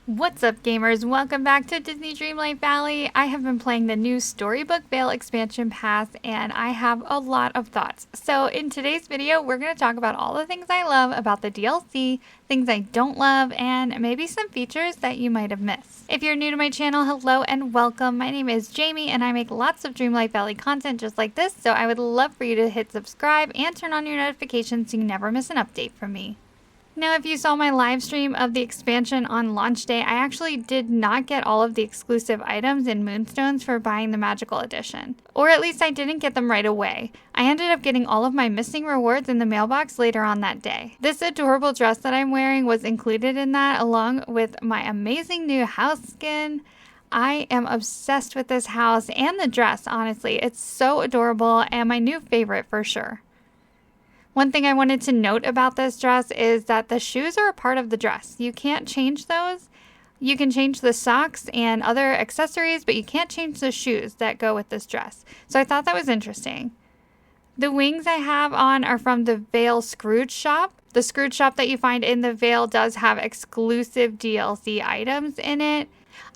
What's up, gamers? Welcome back to Disney Dreamlight Valley. I have been playing the new Storybook Vale expansion pass, and I have a lot of thoughts. So in today's video, we're going to talk about all the things I love about the DLC, things I don't love, and maybe some features that you might have missed. If you're new to my channel, hello and welcome. My name is Jamie, and I make lots of Dreamlight Valley content just like this, so I would love for you to hit subscribe and turn on your notifications so you never miss an update from me. Now, if you saw my live stream of the expansion on launch day, I actually did not get all of the exclusive items in Moonstones for buying the magical edition. Or at least I didn't get them right away. I ended up getting all of my missing rewards in the mailbox later on that day. This adorable dress that I'm wearing was included in that, along with my amazing new house skin. I am obsessed with this house and the dress, honestly. It's so adorable and my new favorite for sure. One thing I wanted to note about this dress is that the shoes are a part of the dress. You can't change those. You can change the socks and other accessories, but you can't change the shoes that go with this dress. So I thought that was interesting. The wings I have on are from the Vale Scrooge Shop. The Scrooge Shop that you find in the Vale does have exclusive DLC items in it.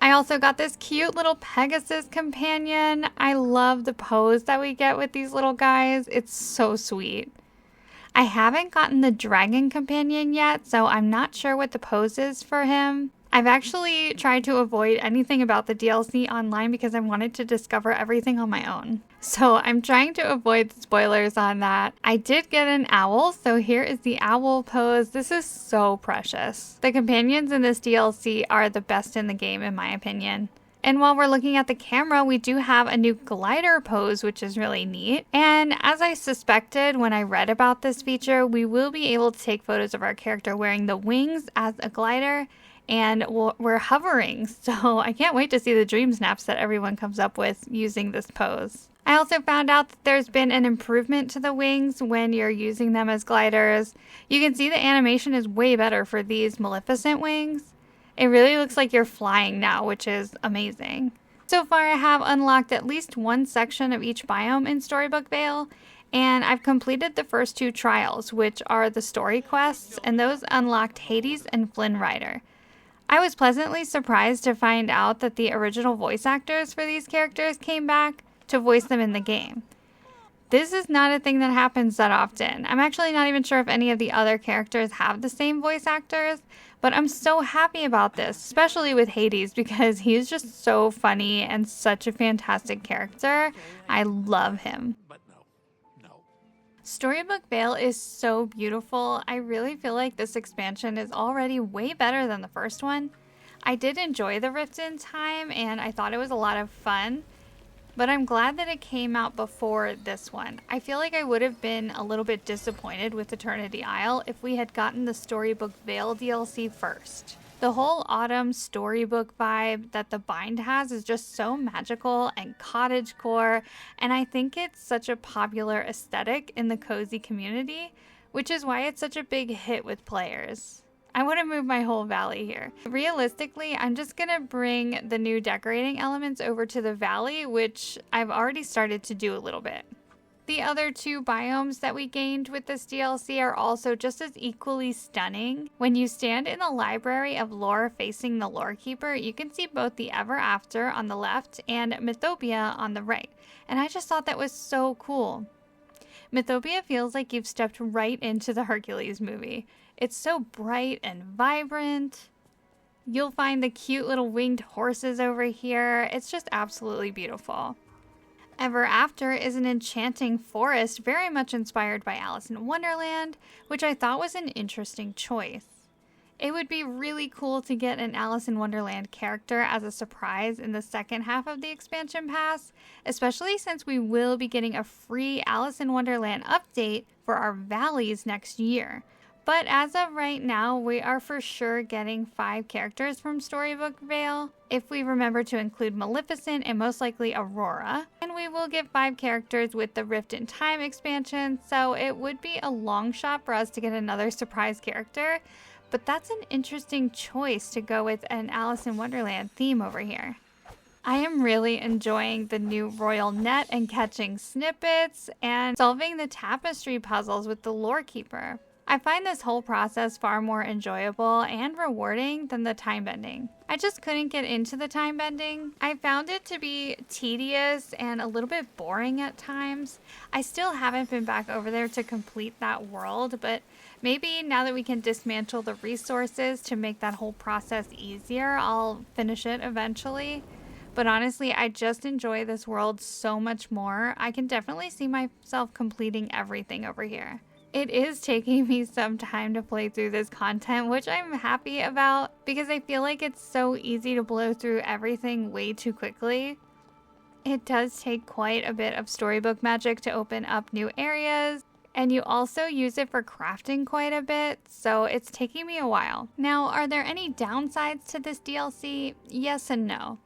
I also got this cute little Pegasus companion. I love the pose that we get with these little guys. It's so sweet. I haven't gotten the dragon companion yet, so I'm not sure what the pose is for him. I've actually tried to avoid anything about the DLC online because I wanted to discover everything on my own. So I'm trying to avoid spoilers on that. I did get an owl, so here is the owl pose. This is so precious. The companions in this DLC are the best in the game in my opinion. And while we're looking at the camera, we do have a new glider pose, which is really neat. And as I suspected when I read about this feature, we will be able to take photos of our character wearing the wings as a glider, and we're hovering. So I can't wait to see the dream snaps that everyone comes up with using this pose. I also found out that there's been an improvement to the wings when you're using them as gliders. You can see the animation is way better for these Maleficent wings. It really looks like you're flying now, which is amazing. So far, I have unlocked at least one section of each biome in Storybook Vale, and I've completed the first two trials, which are the story quests, and those unlocked Hades and Flynn Rider. I was pleasantly surprised to find out that the original voice actors for these characters came back to voice them in the game. This is not a thing that happens that often. I'm actually not even sure if any of the other characters have the same voice actors, but I'm so happy about this, especially with Hades, because he's just so funny and such a fantastic character. I love him. Storybook Vale is so beautiful. I really feel like this expansion is already way better than the first one. I did enjoy the Rift in Time, and I thought it was a lot of fun. But I'm glad that it came out before this one. I feel like I would have been a little bit disappointed with Eternity Isle if we had gotten the Storybook Vale DLC first. The whole autumn storybook vibe that the bind has is just so magical and cottagecore, and I think it's such a popular aesthetic in the cozy community, which is why it's such a big hit with players. I want to move my whole valley here. Realistically, I'm just going to bring the new decorating elements over to the valley, which I've already started to do a little bit. The other two biomes that we gained with this DLC are also just as equally stunning. When you stand in the Library of Lore facing the Lore Keeper, you can see both the Ever After on the left and Mythopia on the right. And I just thought that was so cool. Mythopia feels like you've stepped right into the Hercules movie. It's so bright and vibrant. You'll find the cute little winged horses over here. It's just absolutely beautiful. Ever After is an enchanting forest very much inspired by Alice in Wonderland, which I thought was an interesting choice. It would be really cool to get an Alice in Wonderland character as a surprise in the second half of the expansion pass, especially since we will be getting a free Alice in Wonderland update for our valleys next year. But as of right now, we are for sure getting 5 characters from Storybook Vale, if we remember to include Maleficent and most likely Aurora. And we will get 5 characters with the Rift in Time expansion, so it would be a long shot for us to get another surprise character. But that's an interesting choice to go with an Alice in Wonderland theme over here. I am really enjoying the new royal net and catching snippets and solving the tapestry puzzles with the Lore Keeper. I find this whole process far more enjoyable and rewarding than the time bending. I just couldn't get into the time bending. I found it to be tedious and a little bit boring at times. I still haven't been back over there to complete that world, but maybe now that we can dismantle the resources to make that whole process easier, I'll finish it eventually. But honestly, I just enjoy this world so much more. I can definitely see myself completing everything over here. It is taking me some time to play through this content, which I'm happy about because I feel like it's so easy to blow through everything way too quickly. It does take quite a bit of storybook magic to open up new areas, and you also use it for crafting quite a bit, so it's taking me a while. Now, are there any downsides to this DLC? Yes and no.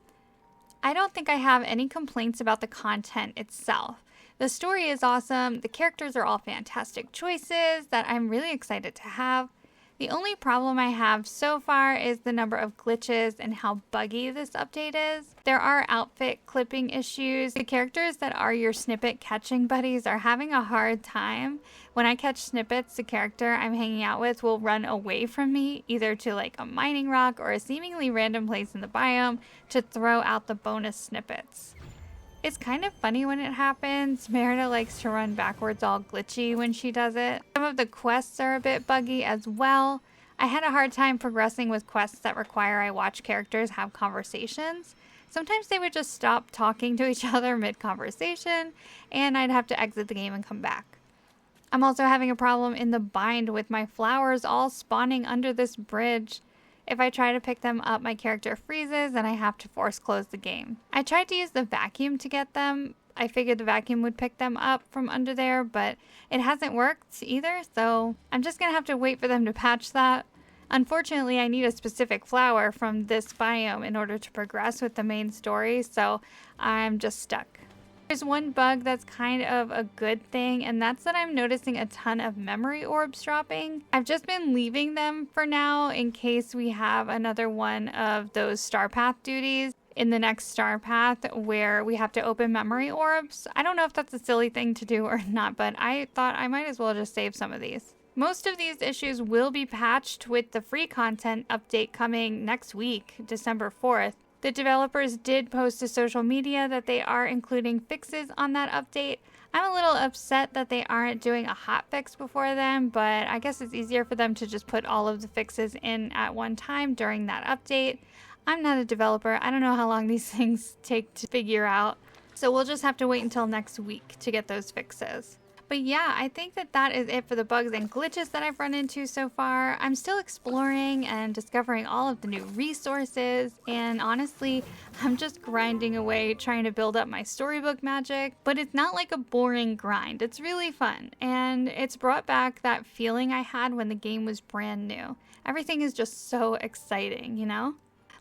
I don't think I have any complaints about the content itself. The story is awesome, the characters are all fantastic choices that I'm really excited to have. The only problem I have so far is the number of glitches and how buggy this update is. There are outfit clipping issues. The characters that are your snippet catching buddies are having a hard time. When I catch snippets, the character I'm hanging out with will run away from me, either to like a mining rock or a seemingly random place in the biome to throw out the bonus snippets. It's kind of funny when it happens. Merida likes to run backwards all glitchy when she does it. Some of the quests are a bit buggy as well. I had a hard time progressing with quests that require I watch characters have conversations. Sometimes they would just stop talking to each other mid-conversation, and I'd have to exit the game and come back. I'm also having a problem in the bind with my flowers all spawning under this bridge. If I try to pick them up, my character freezes and I have to force close the game. I tried to use the vacuum to get them. I figured the vacuum would pick them up from under there, but it hasn't worked either, so I'm just gonna have to wait for them to patch that. Unfortunately, I need a specific flower from this biome in order to progress with the main story, so I'm just stuck. There's one bug that's kind of a good thing, and that's that I'm noticing a ton of memory orbs dropping. I've just been leaving them for now in case we have another one of those Star Path duties in the next Star Path where we have to open memory orbs. I don't know if that's a silly thing to do or not, but I thought I might as well just save some of these. Most of these issues will be patched with the free content update coming next week, December 4th. The developers did post to social media that they are including fixes on that update. I'm a little upset that they aren't doing a hot fix before then, but I guess it's easier for them to just put all of the fixes in at one time during that update. I'm not a developer. I don't know how long these things take to figure out. So we'll just have to wait until next week to get those fixes. But yeah, I think that is it for the bugs and glitches that I've run into so far. I'm still exploring and discovering all of the new resources, and honestly, I'm just grinding away trying to build up my storybook magic, but it's not like a boring grind. It's really fun, and it's brought back that feeling I had when the game was brand new. Everything is just so exciting, you know?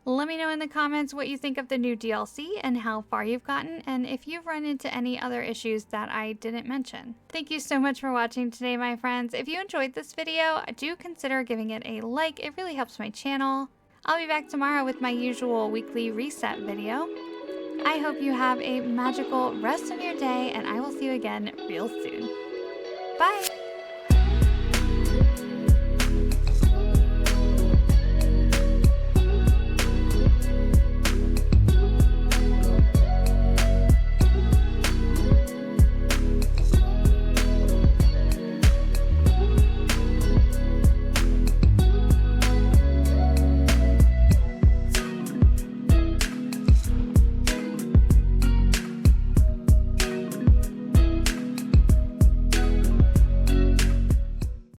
Let me know in the comments what you think of the new DLC and how far you've gotten, and if you've run into any other issues that I didn't mention. Thank you so much for watching today, my friends. If you enjoyed this video, do consider giving it a like. It really helps my channel. I'll be back tomorrow with my usual weekly reset video. I hope you have a magical rest of your day, and I will see you again real soon. Bye!